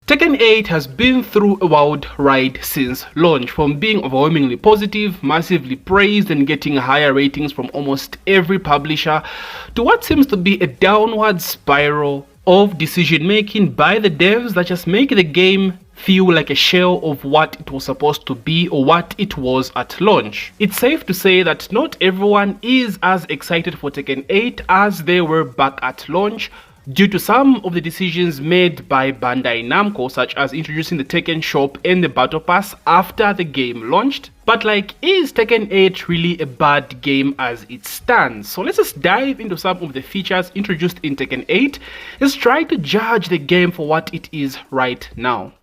Tekken 8 has been through a wild ride since launch, from being overwhelmingly positive, massively praised and getting higher ratings from almost every publisher, to what seems to be a downward spiral of decision making by the devs that just make the game feel like a shell of what it was supposed to be or what it was at launch. It's safe to say that not everyone is as excited for Tekken 8 as they were back at launch, due to some of the decisions made by Bandai Namco, such as introducing the Tekken shop and the Battle Pass after the game launched. But like, is Tekken 8 really a bad game as it stands? So let's just dive into some of the features introduced in Tekken 8. Let's try to judge the game for what it is right now.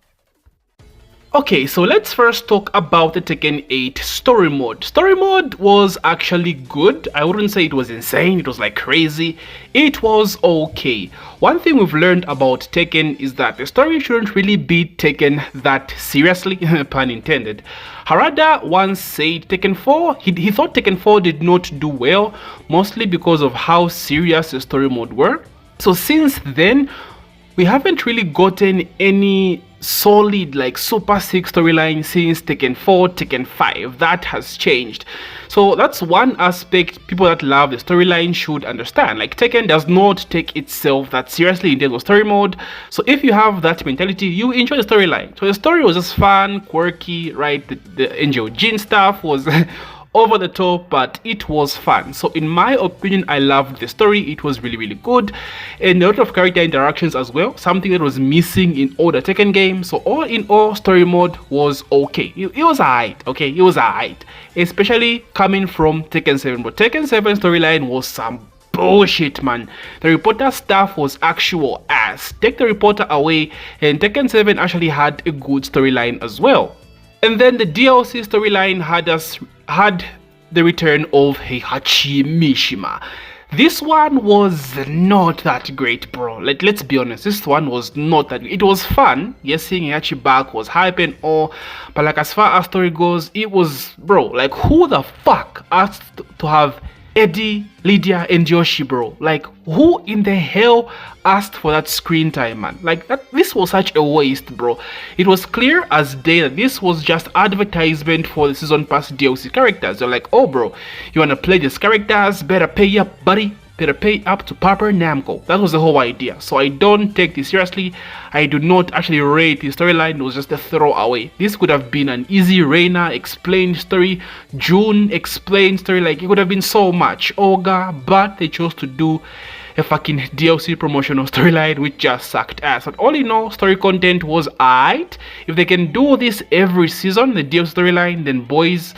Okay, so let's first talk about the Tekken 8 story mode. Story mode was actually good. I wouldn't say it was insane, it was like crazy. It was okay. One thing we've learned about Tekken is that the story shouldn't really be taken that seriously, pun intended. Harada once said Tekken 4, he thought Tekken 4 did not do well, mostly because of how serious the story mode were. So since then, we haven't really gotten any solid, like super sick storyline since Tekken 4, Tekken 5. That has changed. So that's one aspect people that love the storyline should understand. Like, Tekken does not take itself that seriously in terms of story mode. So if you have that mentality, you enjoy the storyline. So the story was just fun, quirky, right? The Angel Jin stuff was over the top, but it was fun. So in my opinion, I loved the story. It was really good, and a lot of character interactions as well, something that was missing in all the Tekken games. So all in all, story mode was okay. It was alright, okay? It was alright, especially coming from Tekken 7. But Tekken 7 storyline was some bullshit, man. The reporter stuff was actual ass. Take the reporter away, and Tekken 7 actually had a good storyline as well. And then the DLC storyline had the return of Heihachi Mishima. This one was not that great, bro. Like, let's be honest, this one was not that. It was fun. Yes, seeing Heihachi back was hype and all, but like, as far as story goes, it was, bro, like, who the fuck asked to have Eddie, Lydia and Yoshi, bro? Like, who in the hell asked for that screen time, man? Like, this was such a waste, bro. It was clear as day that this was just advertisement for the season pass DLC characters. They're like, oh bro, you wanna play these characters, better pay up, buddy. Better pay up to Papa Namco. That was the whole idea. So I don't take this seriously. I do not actually rate the storyline. It was just a throwaway. This could have been an easy Reina explained story, June explained story. Like, it could have been so much Olga, but they chose to do a fucking DLC promotional storyline which just sucked ass. But all in all, story content was alright. If they can do this every season, the DLC storyline, then boys,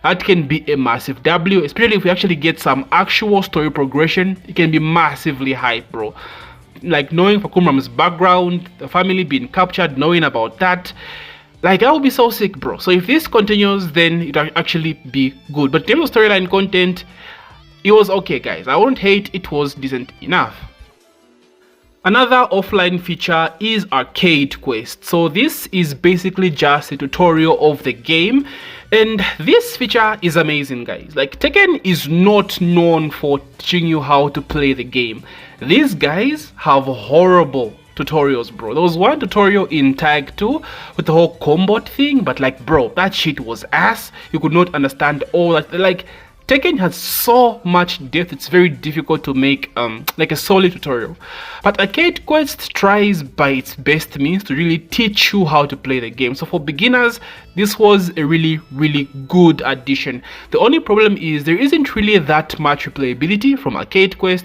that can be a massive W. Especially if we actually get some actual story progression, it can be massively hype, bro. Like, knowing Fakumram's background, the family being captured, knowing about that, like, that would be so sick, bro. So if this continues, then it'll actually be good. But in terms of storyline content, it was okay, guys. I won't hate, it was decent enough. Another offline feature is Arcade Quest. So this is basically just a tutorial of the game, and this feature is amazing, guys. Like, Tekken is not known for teaching you how to play the game. These guys have horrible tutorials, bro. There was one tutorial in Tag 2 with the whole combo thing, but like, bro, that shit was ass. You could not understand all that. Like, Tekken has so much depth, it's very difficult to make like a solid tutorial. But Arcade Quest tries by its best means to really teach you how to play the game. So for beginners, this was a really good addition. The only problem is there isn't really that much replayability from Arcade Quest,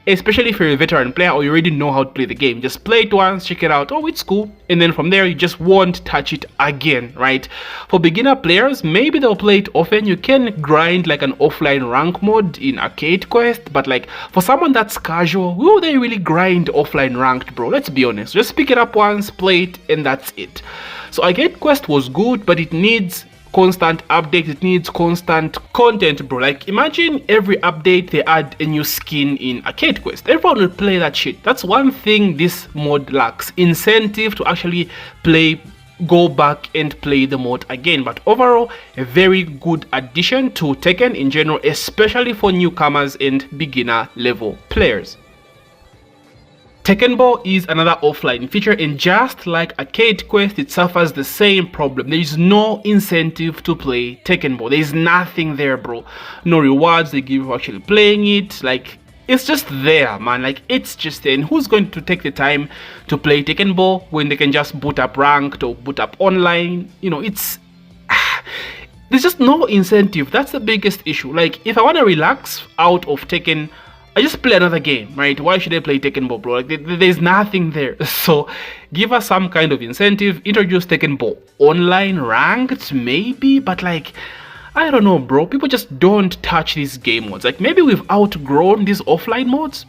especially if you're a veteran player or you already know how to play the game. Just play it once, check it out, oh, it's cool, and then from there you just won't touch it again, right? For beginner players, maybe they'll play it often. You can grind like an offline rank mode in Arcade Quest, but like, for someone that's casual, will they really grind offline ranked, bro? Let's be honest. Just pick it up once, play it, and that's it. So Arcade Quest was good, but it needs constant updates, it needs constant content, bro. Like, imagine every update they add a new skin in Arcade Quest. Everyone will play that shit. That's one thing this mod lacks: incentive to actually play, go back and play the mod again. But overall, a very good addition to Tekken in general, especially for newcomers and beginner level players. Tekken Ball is another offline feature, and just like Arcade Quest, it suffers the same problem. There is no incentive to play Tekken Ball. There is nothing there, bro. No rewards they give for actually playing it. Like, it's just there, man. Like, it's just there. And who's going to take the time to play Tekken Ball when they can just boot up ranked or boot up online? You know, it's there's just no incentive. That's the biggest issue. Like, if I want to relax out of Tekken, I just play another game, right? Why should I play Tekken Ball, bro? Like, there's nothing there. So give us some kind of incentive. Introduce Tekken Ball online ranked, maybe, but like, I don't know, bro. People just don't touch these game modes. Like, maybe we've outgrown these offline modes.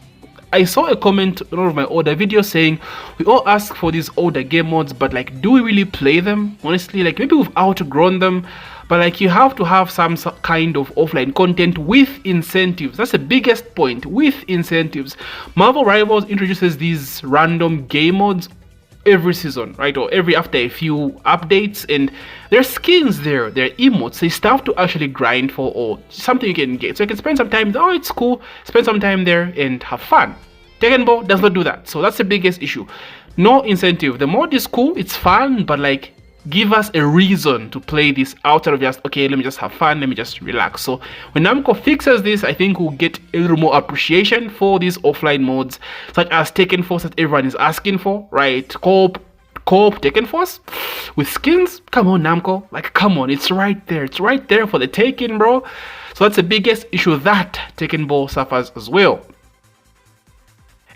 I saw a comment on one of my older videos saying we all ask for these older game modes, but like, do we really play them? Honestly, like, maybe we've outgrown them. But like, you have to have some kind of offline content with incentives. That's the biggest point, with incentives. Marvel Rivals introduces these random game modes every season, right? Or every after a few updates, and there's skins there, there are emotes, there's stuff to actually grind for, or something you can get. So you can spend some time, oh, it's cool, spend some time there and have fun. Tekken Ball does not do that. So that's the biggest issue. No incentive. The mod is cool, it's fun, but like, give us a reason to play this outside of just, okay, let me just have fun, let me just relax. So when Namco fixes this, I think we'll get a little more appreciation for these offline modes, such as Tekken Force that everyone is asking for, right? Co-op Tekken Force with skins. Come on, Namco, like, come on, it's right there. It's right there for the taking, bro. So that's the biggest issue that Tekken Ball suffers as well.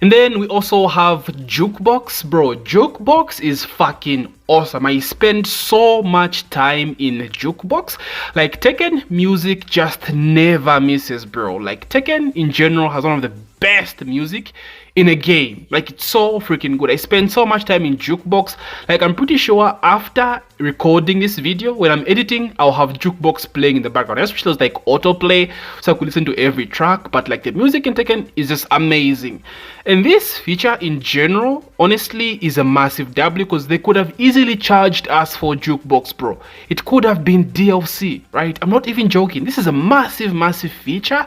And then we also have Jukebox, bro. Jukebox is fucking awesome. I spend so much time in Jukebox. Like, Tekken music just never misses, bro. Like, Tekken in general has one of the best music in a game. Like, it's so freaking good. I spend so much time in Jukebox. Like, I'm pretty sure after recording this video, when I'm editing, I'll have Jukebox playing in the background. Especially like autoplay, so I could listen to every track. But like, the music in Tekken is just amazing. And this feature in general, honestly, is a massive W, because they could have easily charged us for Jukebox, bro. It could have been DLC, right? I'm not even joking. This is a massive, massive feature,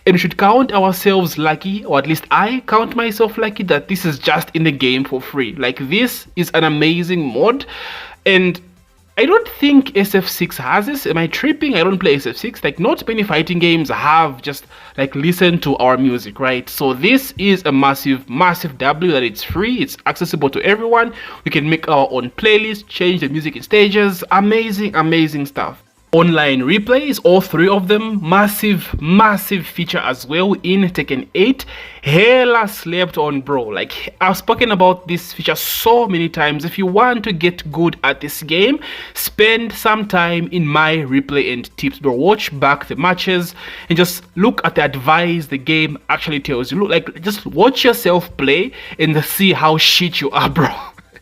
and we should count ourselves lucky, or at least I count myself lucky, that this is just in the game for free. Like, this is an amazing mod, and I don't think SF6 has this. Am I tripping? I don't play SF6. Like, not many fighting games have just like listened to our music, right? So this is a massive, massive W that it's free. It's accessible to everyone. We can make our own playlist, change the music in stages. Amazing, amazing stuff. Online replays, all three of them, massive, massive feature as well in Tekken 8. Hella slept on, bro. Like, I've spoken about this feature so many times. If you want to get good at this game, spend some time in my replay and tips, bro. Watch back the matches and just look at the advice the game actually tells you. Look, like, just watch yourself play and see how shit you are, bro.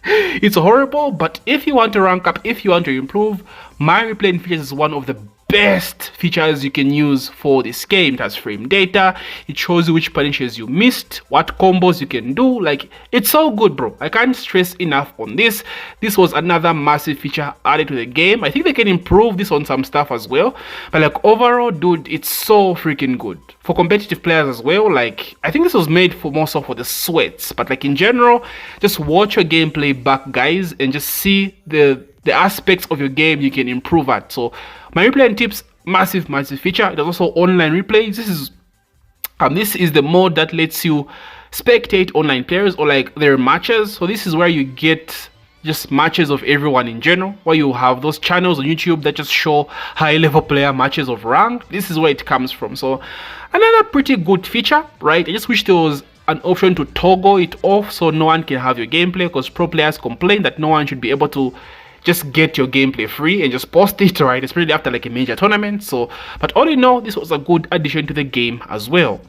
It's horrible, but if you want to rank up, if you want to improve, my replaying features is one of the best features you can use for this game. It has frame data, it shows you which punishes you missed, what combos you can do. Like, it's so good, bro. I can't stress enough on this. This was another massive feature added to the game. I think they can improve this on some stuff as well, but like, overall, dude, it's so freaking good for competitive players as well. Like, I think this was made for more so for the sweats, but like, in general, just watch your gameplay back, guys, and just see the aspects of your game you can improve at. So my replay and tips, massive, massive feature. There's also online replays. This is the mode that lets you spectate online players or like their matches. So this is where you get just matches of everyone in general, where you have those channels on YouTube that just show high level player matches of rank. This is where it comes from. So another pretty good feature, right? I just wish there was an option to toggle it off so no one can have your gameplay, because pro players complain that no one should be able to just get your gameplay free and just post it, right? Especially after like a major tournament. So, but all in all, this was a good addition to the game as well.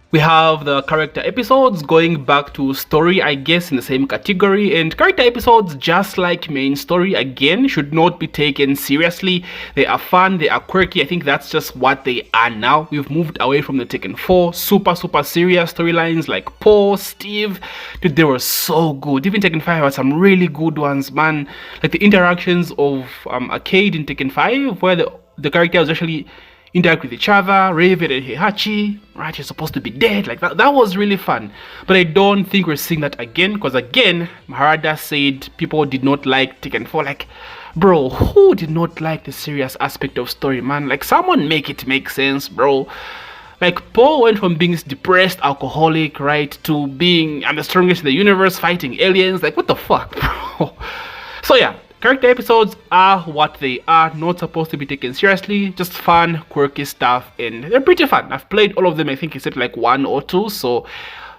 We have the character episodes going back to story, I guess, in the same category. And character episodes, just like main story, again, should not be taken seriously. They are fun, they are quirky. I think that's just what they are now. We've moved away from the Tekken 4 super serious storylines like Paul, Steve. Dude, they were so good. Even Tekken 5 had some really good ones, man. Like the interactions of Arcade in Tekken 5, where the character was actually interact with each other. Raven and Heihachi, right, is supposed to be dead. Like that was really fun. But I don't think we're seeing that again, because again, Harada said people did not like Tekken 4. Like, bro, who did not like the serious aspect of story, man? Like, someone make it make sense, bro. Like, Paul went from being this depressed alcoholic, right, to being, I'm the strongest in the universe, fighting aliens. Like, what the fuck, bro? So yeah, character episodes are what they are, not supposed to be taken seriously, just fun, quirky stuff, and they're pretty fun. I've played all of them, I think, except like 1 or 2, so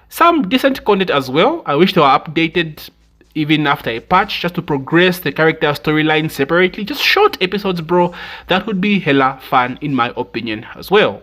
some decent content as well. I wish they were updated even after a patch, just to progress the character storyline separately. Just short episodes, bro. That would be hella fun, in my opinion, as well.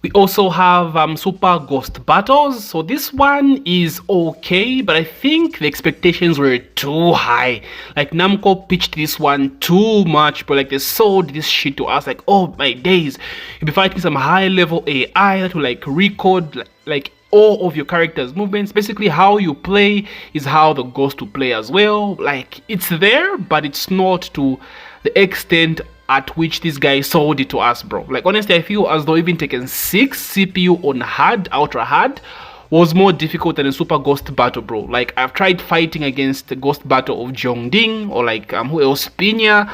We also have Super Ghost Battles. So this one is okay, but I think the expectations were too high. Like, Namco pitched this one too much, but like they sold this shit to us like, oh my days, you'll be fighting some high level AI that will like record like all of your character's movements. Basically, how you play is how the ghost will play as well. Like, it's there, but it's not to the extent at which this guy sold it to us, bro. Like, honestly, I feel as though even Tekken 6 CPU on hard, ultra hard, was more difficult than a Super Ghost Battle, bro. Like, I've tried fighting against the Ghost Battle of Zhongding, or like who else, Pinya,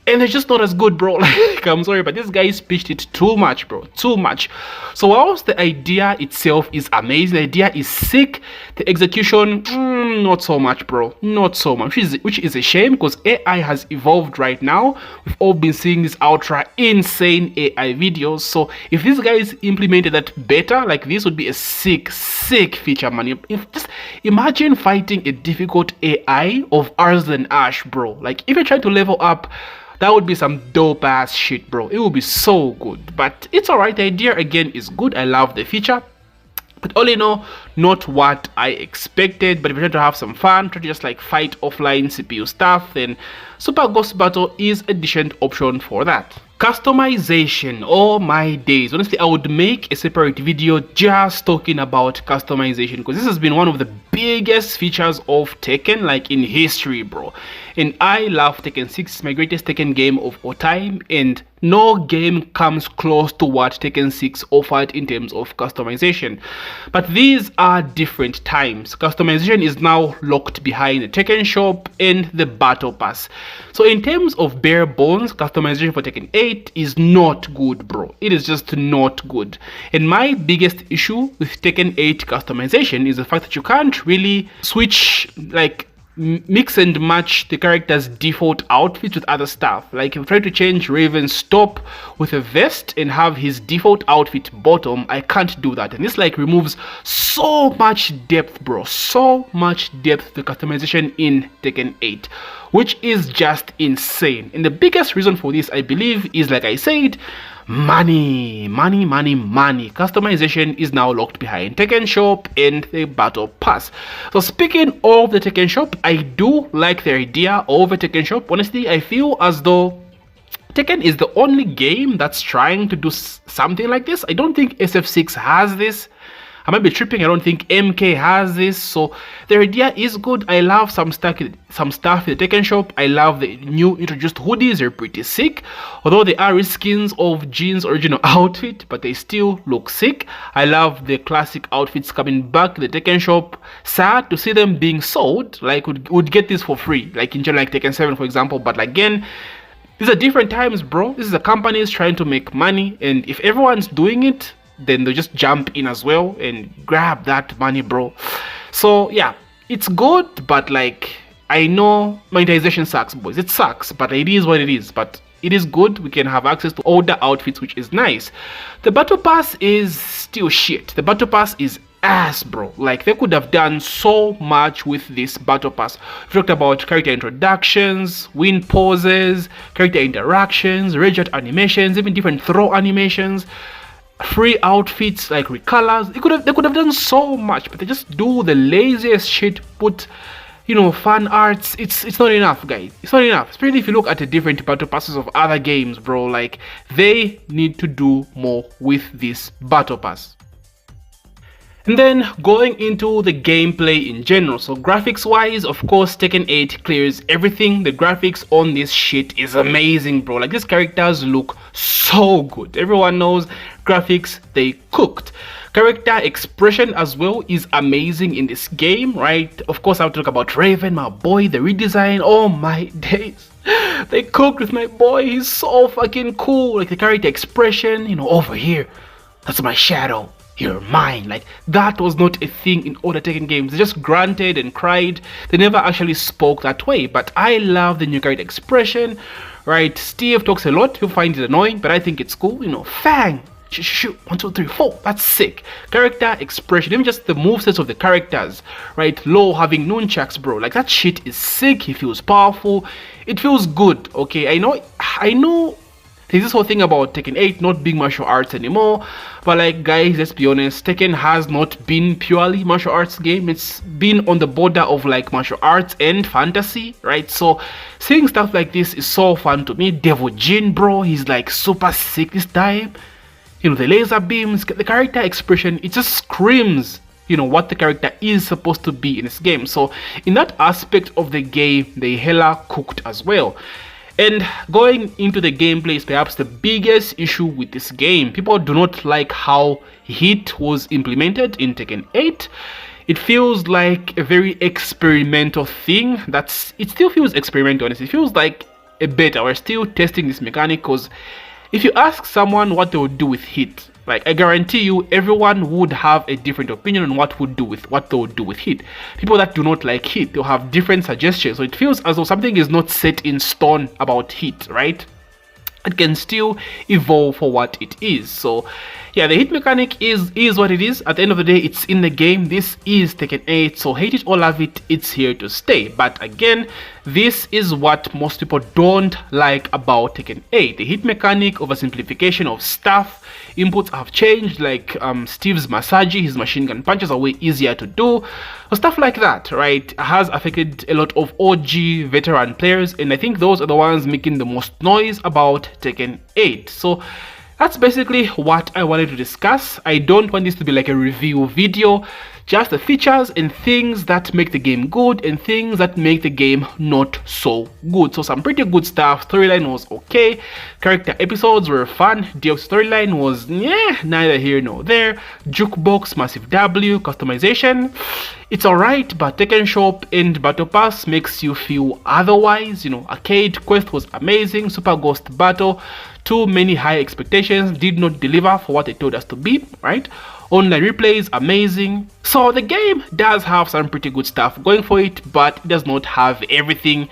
and they're just not as good, bro. Like, I'm sorry, but this guy's pitched it too much, bro. Too much. So whilst the idea itself is amazing, the idea is sick, the execution, not so much, bro. Not so much. Which is a shame, because AI has evolved right now. We've all been seeing these ultra insane AI videos. So if these guys implemented that better, like, this would be a sick feature, man. Just imagine fighting a difficult AI of Arslan Ash, bro. Like, if you're trying to level up, that would be some dope ass shit, bro. It would be so good. But it's alright. The idea again is good. I love the feature. But all in all, not what I expected. But if you're trying to have some fun, try to just like fight offline CPU stuff, then Super Ghost Battle is a decent option for that. Customization, oh my days. Honestly, I would make a separate video just talking about customization, because this has been one of the biggest features of Tekken, like, in history, bro. And I love Tekken 6. It's my greatest Tekken game of all time, and no game comes close to what Tekken 6 offered in terms of customization. But these are different times. Customization is now locked behind the Tekken shop and the Battle Pass. So in terms of bare bones, customization for Tekken 8 is not good, bro. It is just not good. And my biggest issue with Tekken 8 customization is the fact that you can't really switch, like, mix and match the character's default outfit with other stuff. Like, if I try to change Raven's top with a vest and have his default outfit bottom, I can't do that. And this like removes so much depth, bro. So much depth to customization in Tekken 8, which is just insane. And the biggest reason for this, I believe, is, like I said, money. Customization is now locked behind Tekken shop and the Battle Pass. So speaking of the Tekken shop, I do like the idea of a Tekken shop. Honestly, I feel as though Tekken is the only game that's trying to do something like this. I don't think SF6 has this. I might be tripping. I don't think MK has this. So the idea is good. I love some stuff in the Tekken shop. I love the new introduced hoodies. They're pretty sick. Although they are reskins of Jin's original outfit, but they still look sick. I love the classic outfits coming back to the Tekken shop. Sad to see them being sold. Like, would get this for free, like in general, like Tekken 7, for example. But again, these are different times, bro. This is a company trying to make money, and if everyone's doing it, then they'll just jump in as well and grab that money, bro. So yeah, it's good, but like, I know monetization sucks, boys. It sucks, but it is what it is. But it is good. We can have access to older outfits, which is nice. The Battle Pass is still shit. The Battle Pass is ass, bro. Like, they could have done so much with this Battle Pass. We talked about character introductions, win poses, character interactions, rage animations, even different throw animations, free outfits, like recolors. They could have done so much, but they just do the laziest shit. Put, you know, fan arts. It's not enough, guys. It's not enough. Especially if you look at the different battle passes of other games, bro. Like, they need to do more with this battle pass. And then going into the gameplay in general, so graphics wise, of course Tekken 8 clears everything. The graphics on this shit is amazing, bro. Like, these characters look so good. Everyone knows graphics, they cooked. Character expression as well is amazing in this game, right? Of course, I'll talk about Raven, my boy, the redesign. Oh my days, they cooked with my boy. He's so fucking cool. Like, the character expression, you know, over here, that's my shadow, you're mine. Like, that was not a thing in other Tekken games. They just grunted and cried. They never actually spoke that way. But I love the new character expression, right? Steve talks a lot. You'll find it annoying, but I think it's cool. You know, Fang, shoot, 1, 2, 3, 4. That's sick. Character expression, even just the movesets of the characters, right? Law having nunchucks, bro. Like, that shit is sick. He feels powerful. It feels good. Okay, I know. There's this whole thing about Tekken 8 not being martial arts anymore, but like, guys, let's be honest, Tekken has not been purely martial arts game. It's been on the border of like martial arts and fantasy, right? So seeing stuff like this is so fun to me. Devil Jin, bro, he's like super sick this time. You know, the laser beams, the character expression, it just screams, you know, what the character is supposed to be in this game. So in that aspect of the game, they hella cooked as well. And going into the gameplay is perhaps the biggest issue with this game. People do not like how hit was implemented in Tekken 8. It feels like a very experimental thing. It still feels experimental, honestly. It feels like a beta. We're still testing this mechanic, because if you ask someone what they would do with hit, like, I guarantee you everyone would have a different opinion on what they would do with hit. People that do not like hit, they'll have different suggestions. So it feels as though something is not set in stone about hit, right? It can still evolve for what it is. So yeah, the hit mechanic is what it is. At the end of the day, it's in the game. This is Tekken 8, so hate it or love it, it's here to stay. But again, this is what most people don't like about Tekken 8. The hit mechanic, oversimplification of stuff. Inputs have changed, like Steve's Masaji, his machine gun punches are way easier to do. So stuff like that, right, has affected a lot of OG veteran players, and I think those are the ones making the most noise about Tekken 8. So that's basically what I wanted to discuss. I don't want this to be like a review video, just the features and things that make the game good and things that make the game not so good. So some pretty good stuff. Storyline was okay. Character episodes were fun. DX storyline was neither here nor there. Jukebox, massive W. Customization, it's alright, but Tekken Shop and Battle Pass makes you feel otherwise. You know, Arcade Quest was amazing. Super Ghost Battle, too many high expectations, did not deliver for what they told us to be, right? Online replays, amazing. So the game does have some pretty good stuff going for it, but it does not have everything.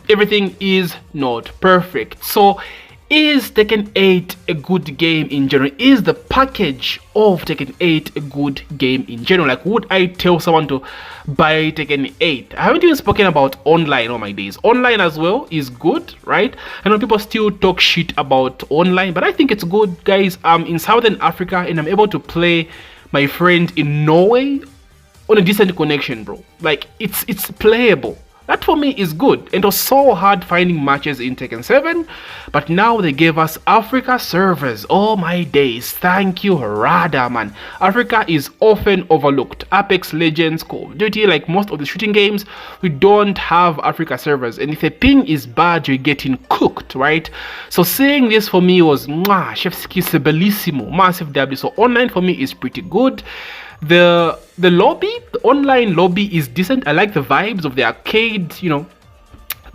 Everything is not perfect. So is Tekken 8 a good game in general? Is the package of Tekken 8 a good game in general? Like, would I tell someone to buy Tekken 8? I haven't even spoken about online all my days. Online as well is good, right? I know people still talk shit about online, but I think it's good, guys. I'm in Southern Africa and I'm able to play my friend in Norway on a decent connection, bro. Like, it's playable. That for me is good. And it was so hard finding matches in Tekken 7, but now they gave us Africa servers. Oh my days, thank you Rada, man. Africa is often overlooked. Apex Legends, Call of Duty, like most of the shooting games, we don't have Africa servers, and if a ping is bad, you're getting cooked, right? So seeing this for me was chef's kiss, bellissimo, massive W. So online for me is pretty good. The lobby, the online lobby is decent. I like the vibes of the arcade, you know,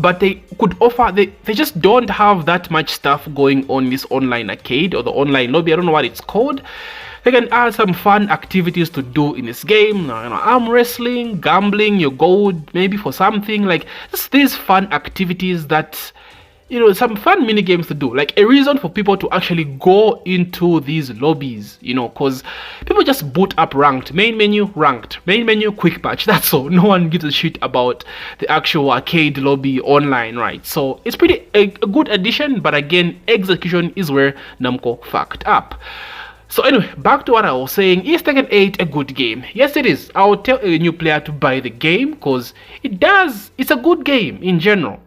but they could offer, they just don't have that much stuff going on in this online arcade or the online lobby. I don't know what it's called. They can add some fun activities to do in this game, you know, arm wrestling, gambling your gold maybe for something, like just these fun activities that, you know, some fun mini games to do, like a reason for people to actually go into these lobbies, you know, because people just boot up ranked, main menu, quick match, that's all. No one gives a shit about the actual arcade lobby online, right? So it's pretty a good addition, but again, execution is where Namco fucked up. So anyway, back to what I was saying. Is Tekken 8 a good game? Yes, it is. I would tell a new player to buy the game because it's a good game in general.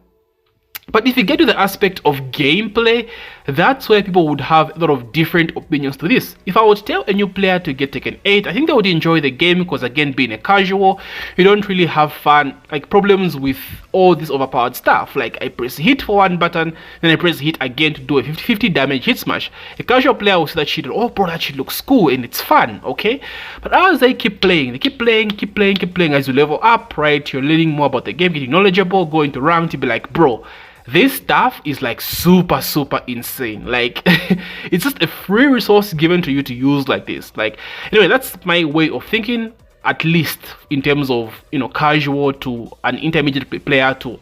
But if you get to the aspect of gameplay, that's where people would have a lot of different opinions to this. If I would tell a new player to get Tekken 8, I think they would enjoy the game because, again, being a casual, you don't really have fun, like problems with all this overpowered stuff. Like, I press hit for one button, then I press hit again to do a 50-50 damage hit smash. A casual player will see that shit and, oh bro, that shit looks cool and it's fun, okay? But as they keep playing, they keep playing, as you level up, right? You're learning more about the game, getting knowledgeable, going to rank to be like, bro, this stuff is like super insane. Like, it's just a free resource given to you to use like this. Like, anyway, that's my way of thinking, at least in terms of, you know, casual to an intermediate player to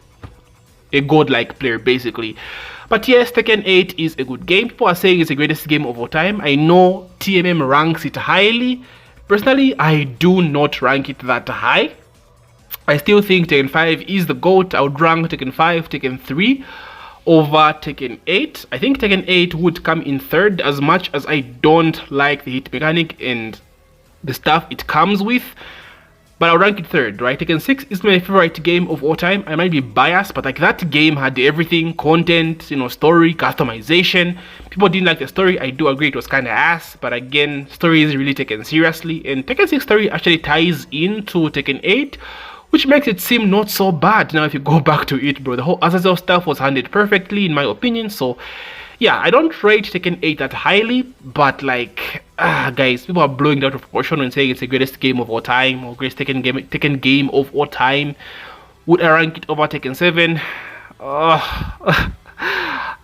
a godlike player, basically. But yes, Tekken 8 is a good game. People are saying it's the greatest game of all time. I know TMM ranks it highly. Personally, I do not rank it that high. I still think Tekken 5 is the GOAT. I would rank Tekken 5, Tekken 3 over Tekken 8. I think Tekken 8 would come in third, as much as I don't like the hit mechanic and the stuff it comes with. But I'll rank it third, right? Tekken 6 is my favorite game of all time. I might be biased, but like, that game had everything: content, you know, story, customization. People didn't like the story. I do agree it was kind of ass, but again, story is really taken seriously. And Tekken 6 story actually ties into Tekken 8, which makes it seem not so bad now if you go back to it, bro. The whole Azazel stuff was handled perfectly, in my opinion. So yeah, I don't rate Tekken 8 that highly, but like, guys, people are blowing it out of proportion and saying it's the greatest game of all time, or greatest Tekken game of all time. Would I rank it over Tekken 7?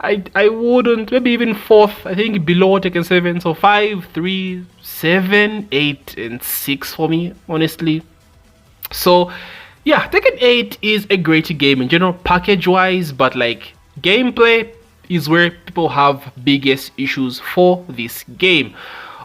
I wouldn't. Maybe even fourth. I think below Tekken 7. So 5, 3, 7, 8, and 6 for me, honestly. So yeah, Tekken 8 is a great game in general, package wise, but like, gameplay is where people have biggest issues for this game.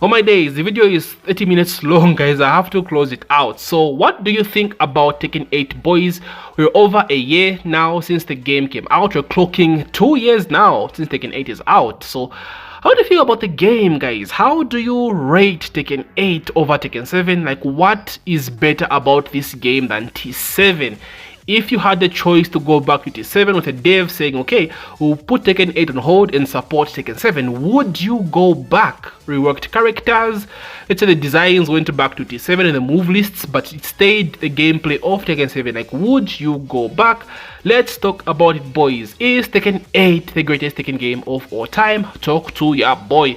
Oh my days, the video is 30 minutes long, guys. I have to close it out. So what do you think about Tekken 8, boys? We're over a year now since the game came out. We're clocking 2 years now since Tekken 8 is out. So how do you feel about the game, guys? How do you rate Tekken 8 over Tekken 7? Like, what is better about this game than T7? If you had the choice to go back to T7 with a dev saying, okay, we'll put Tekken 8 on hold and support Tekken 7, would you go back? Reworked characters, let's say the designs went back to T7 and the move lists, but it stayed the gameplay of Tekken 7. Like, would you go back? Let's talk about it, boys. Is Tekken 8 the greatest Tekken game of all time? Talk to ya boy.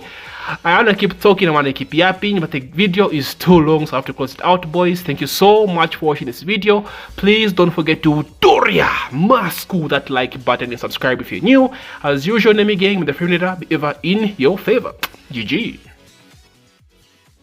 I wanna keep talking, I wanna keep yapping, but the video is too long, so I have to close it out, boys. Thank you so much for watching this video. Please don't forget to smash that like button and subscribe if you're new. As usual, Nemi Gang, with the frame leader be ever in your favor. GG.